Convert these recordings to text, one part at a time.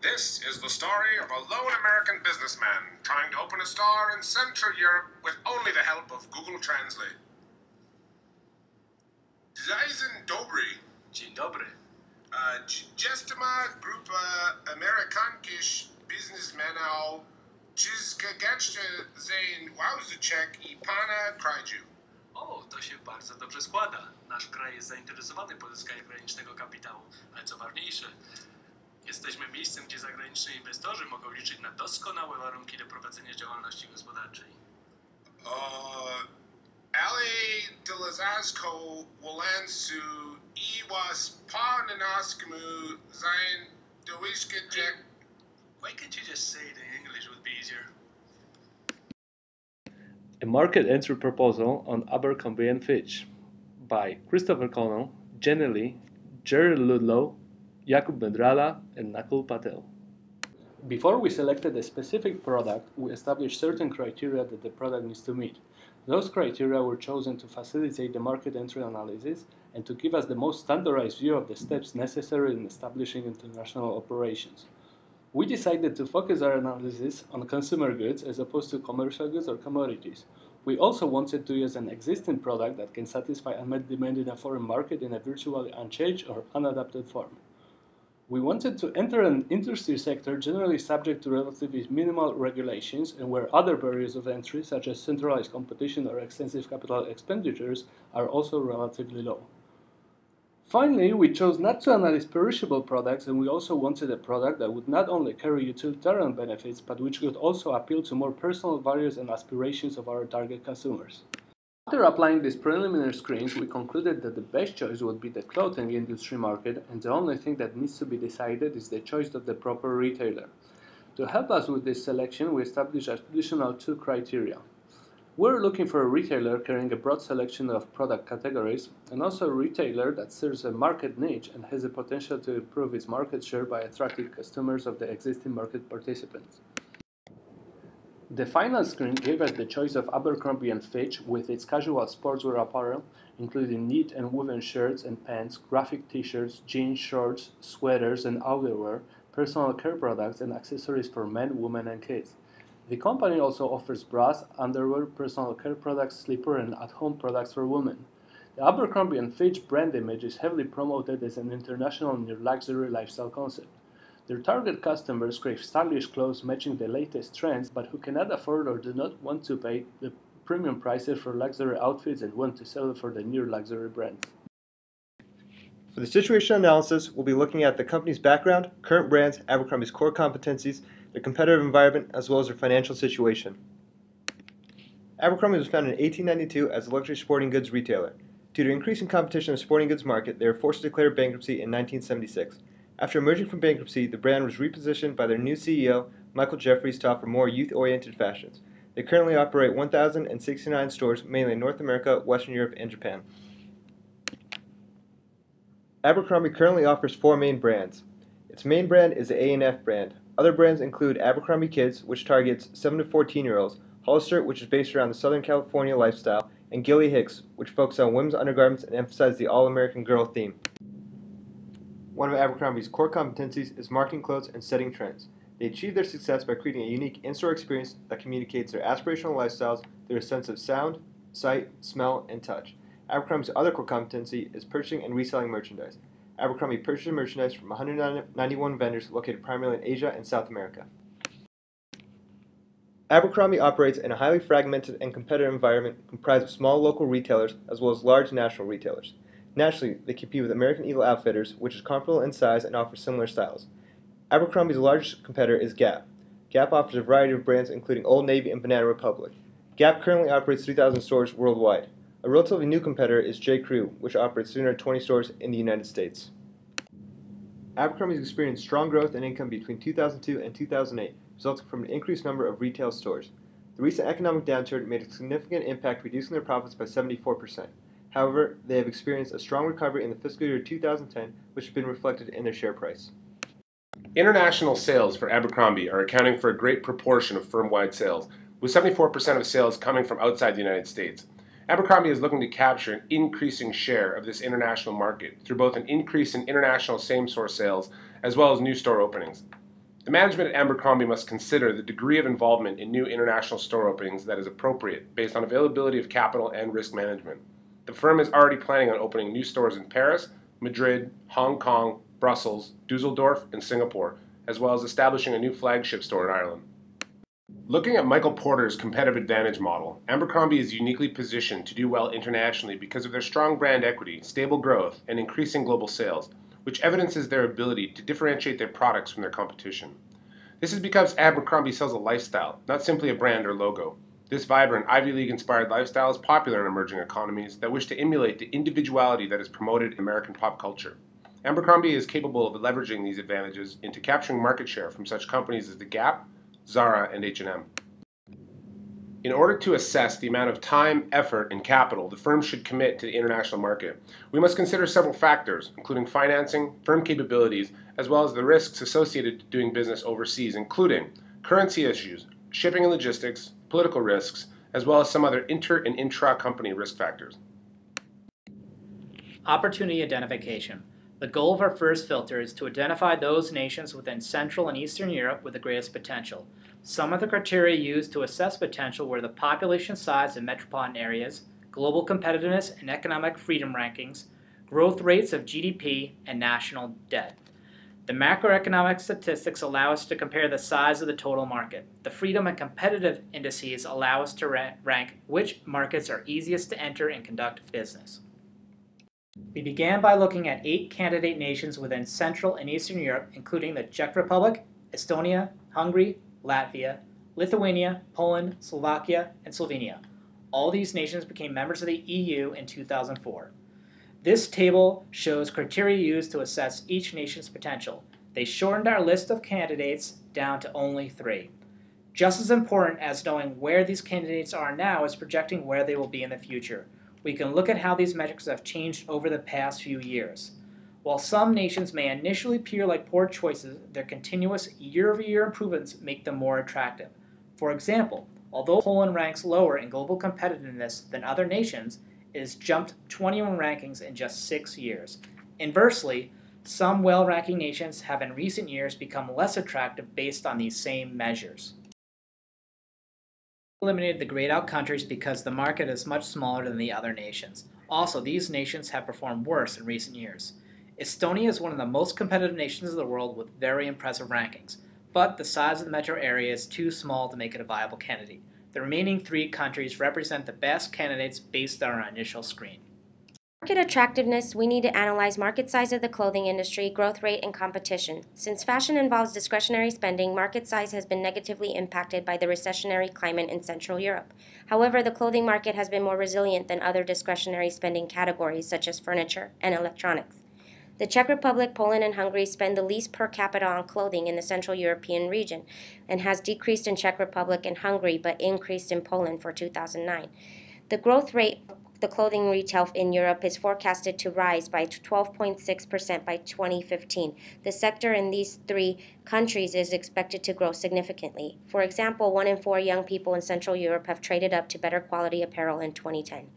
This is the story of a lone American businessman trying to open a store in Central Europe with only the help of Google Translate. Dzień dobry. Dzień dobry. Jest ma grupa amerykańskich biznesmenów, czyzgagaczcie zain wałzuczek I pana kraju. O, to się bardzo dobrze składa. Nasz kraj jest zainteresowany pozyskaniem granicznego kapitału, ale co ważniejsze, jesteśmy miejscem, gdzie zagraniczni inwestorzy mogą liczyć na doskonałe warunki do prowadzenia działalności gospodarczej. Ali Delazasko Wolansu Iwas Parnanaskmu Zain Dewishkajek. Why can't you just say it in English? Would be easier. A Market Entry Proposal on Abercrombie & Fitch by Christopher Connell, Jenny Lee, Jerry Ludlow, Jakub Medrala, and Nakul Patel. Before we selected a specific product, we established certain criteria that the product needs to meet. Those criteria were chosen to facilitate the market entry analysis and to give us the most standardized view of the steps necessary in establishing international operations. We decided to focus our analysis on consumer goods as opposed to commercial goods or commodities. We also wanted to use an existing product that can satisfy unmet demand in a foreign market in a virtually unchanged or unadapted form. We wanted to enter an industry sector generally subject to relatively minimal regulations and where other barriers of entry, such as centralized competition or extensive capital expenditures, are also relatively low. Finally, we chose not to analyze perishable products, and we also wanted a product that would not only carry utilitarian benefits, but which could also appeal to more personal values and aspirations of our target consumers. After applying these preliminary screens, we concluded that the best choice would be the clothing industry market, and the only thing that needs to be decided is the choice of the proper retailer. To help us with this selection, we established additional two criteria. We're looking for a retailer carrying a broad selection of product categories, and also a retailer that serves a market niche and has the potential to improve its market share by attracting customers of the existing market participants. The final screen gave us the choice of Abercrombie & Fitch with its casual sportswear apparel, including knit and woven shirts and pants, graphic t-shirts, jeans, shorts, sweaters and outerwear, personal care products and accessories for men, women and kids. The company also offers bras, underwear, personal care products, slipper and at-home products for women. The Abercrombie & Fitch brand image is heavily promoted as an international near-luxury lifestyle concept. Their target customers crave stylish clothes matching the latest trends, but who cannot afford or do not want to pay the premium prices for luxury outfits and want to settle for the near-luxury brands. For the situation analysis, we'll be looking at the company's background, current brands, Abercrombie's core competencies, their competitive environment, as well as their financial situation. Abercrombie was founded in 1892 as a luxury sporting goods retailer. Due to increasing competition in the sporting goods market, they were forced to declare bankruptcy in 1976. After emerging from bankruptcy, the brand was repositioned by their new CEO, Michael Jeffries, to offer more youth-oriented fashions. They currently operate 1,069 stores, mainly in North America, Western Europe, and Japan. Abercrombie currently offers four main brands. Its main brand is the A&F brand. Other brands include Abercrombie Kids, which targets 7 to 14-year-olds, Hollister, which is based around the Southern California lifestyle, and Gilly Hicks, which focuses on women's undergarments and emphasizes the all-American girl theme. One of Abercrombie's core competencies is marketing clothes and setting trends. They achieve their success by creating a unique in-store experience that communicates their aspirational lifestyles through a sense of sound, sight, smell, and touch. Abercrombie's other core competency is purchasing and reselling merchandise. Abercrombie purchases merchandise from 191 vendors located primarily in Asia and South America. Abercrombie operates in a highly fragmented and competitive environment comprised of small local retailers as well as large national retailers. Nationally, they compete with American Eagle Outfitters, which is comparable in size and offers similar styles. Abercrombie's largest competitor is Gap. Gap offers a variety of brands including Old Navy and Banana Republic. Gap currently operates 3,000 stores worldwide. A relatively new competitor is J. Crew, which operates 320 stores in the United States. Abercrombie has experienced strong growth in income between 2002 and 2008, resulting from an increased number of retail stores. The recent economic downturn made a significant impact, reducing their profits by 74%. However, they have experienced a strong recovery in the fiscal year 2010, which has been reflected in their share price. International sales for Abercrombie are accounting for a great proportion of firm-wide sales, with 74% of sales coming from outside the United States. Abercrombie is looking to capture an increasing share of this international market through both an increase in international same-store sales as well as new store openings. The management at Abercrombie must consider the degree of involvement in new international store openings that is appropriate based on availability of capital and risk management. The firm is already planning on opening new stores in Paris, Madrid, Hong Kong, Brussels, Dusseldorf, and Singapore, as well as establishing a new flagship store in Ireland. Looking at Michael Porter's competitive advantage model, Abercrombie is uniquely positioned to do well internationally because of their strong brand equity, stable growth, and increasing global sales, which evidences their ability to differentiate their products from their competition. This is because Abercrombie sells a lifestyle, not simply a brand or logo. This vibrant Ivy League-inspired lifestyle is popular in emerging economies that wish to emulate the individuality that is promoted in American pop culture. Abercrombie is capable of leveraging these advantages into capturing market share from such companies as The Gap, Zara, and H&M. In order to assess the amount of time, effort, and capital the firm should commit to the international market, we must consider several factors, including financing, firm capabilities, as well as the risks associated to doing business overseas, including currency issues, shipping and logistics, political risks, as well as some other inter- and intra-company risk factors. Opportunity identification. The goal of our first filter is to identify those nations within Central and Eastern Europe with the greatest potential. Some of the criteria used to assess potential were the population size in metropolitan areas, global competitiveness and economic freedom rankings, growth rates of GDP, and national debt. The macroeconomic statistics allow us to compare the size of the total market. The freedom and competitive indices allow us to rank which markets are easiest to enter and conduct business. We began by looking at 8 candidate nations within Central and Eastern Europe, including the Czech Republic, Estonia, Hungary, Latvia, Lithuania, Poland, Slovakia, and Slovenia. All these nations became members of the EU in 2004. This table shows criteria used to assess each nation's potential. They shortened our list of candidates down to only 3. Just as important as knowing where these candidates are now is projecting where they will be in the future. We can look at how these metrics have changed over the past few years. While some nations may initially appear like poor choices, their continuous year-over-year improvements make them more attractive. For example, although Poland ranks lower in global competitiveness than other nations, it has jumped 21 rankings in just 6 years. Inversely, some well-ranking nations have in recent years become less attractive based on these same measures. Eliminated the grayed out countries because the market is much smaller than the other nations. Also, these nations have performed worse in recent years. Estonia is one of the most competitive nations of the world with very impressive rankings, but the size of the metro area is too small to make it a viable candidate. The remaining 3 countries represent the best candidates based on our initial screen. Market attractiveness, we need to analyze market size of the clothing industry, growth rate, and competition. Since fashion involves discretionary spending, market size has been negatively impacted by the recessionary climate in Central Europe. However, the clothing market has been more resilient than other discretionary spending categories such as furniture and electronics. The Czech Republic, Poland, and Hungary spend the least per capita on clothing in the Central European region and has decreased in Czech Republic and Hungary but increased in Poland for 2009. The growth rate the clothing retail in Europe is forecasted to rise by 12.6% by 2015. The sector in these 3 countries is expected to grow significantly. For example, 1 in 4 young people in Central Europe have traded up to better quality apparel in 2010.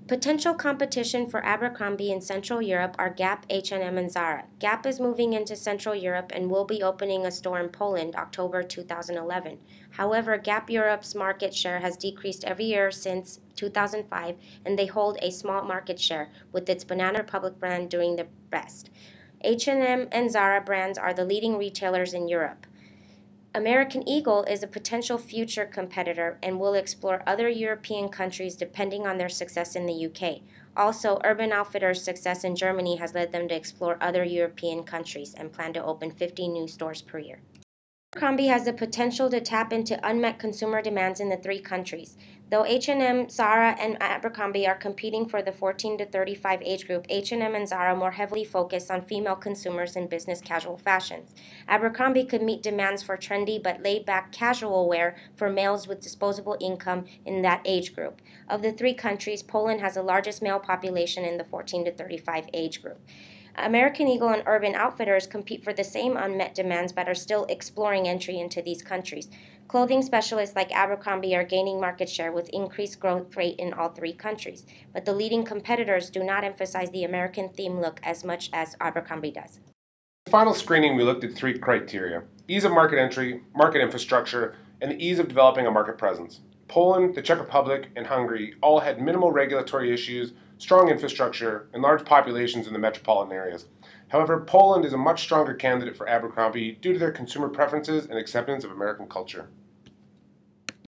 Potential competition for Abercrombie in Central Europe are Gap, H&M, and Zara. Gap is moving into Central Europe and will be opening a store in Poland October 2011. However, Gap Europe's market share has decreased every year since 2005, and they hold a small market share, with its Banana Republic brand doing the best. H&M and Zara brands are the leading retailers in Europe. American Eagle is a potential future competitor and will explore other European countries depending on their success in the UK. Also, Urban Outfitters' success in Germany has led them to explore other European countries and plan to open 50 new stores per year. Abercrombie has the potential to tap into unmet consumer demands in the 3 countries. Though H&M, Zara, and Abercrombie are competing for the 14 to 35 age group, H&M and Zara more heavily focus on female consumers in business casual fashions. Abercrombie could meet demands for trendy but laid-back casual wear for males with disposable income in that age group. Of the 3 countries, Poland has the largest male population in the 14 to 35 age group. American Eagle and Urban Outfitters compete for the same unmet demands but are still exploring entry into these countries. Clothing specialists like Abercrombie are gaining market share with increased growth rate in all 3 countries, but the leading competitors do not emphasize the American theme look as much as Abercrombie does. In the final screening, we looked at 3 criteria. ease of market entry, market infrastructure, and the ease of developing a market presence. Poland, the Czech Republic, and Hungary all had minimal regulatory issues, strong infrastructure, and large populations in the metropolitan areas. However, Poland is a much stronger candidate for Abercrombie due to their consumer preferences and acceptance of American culture.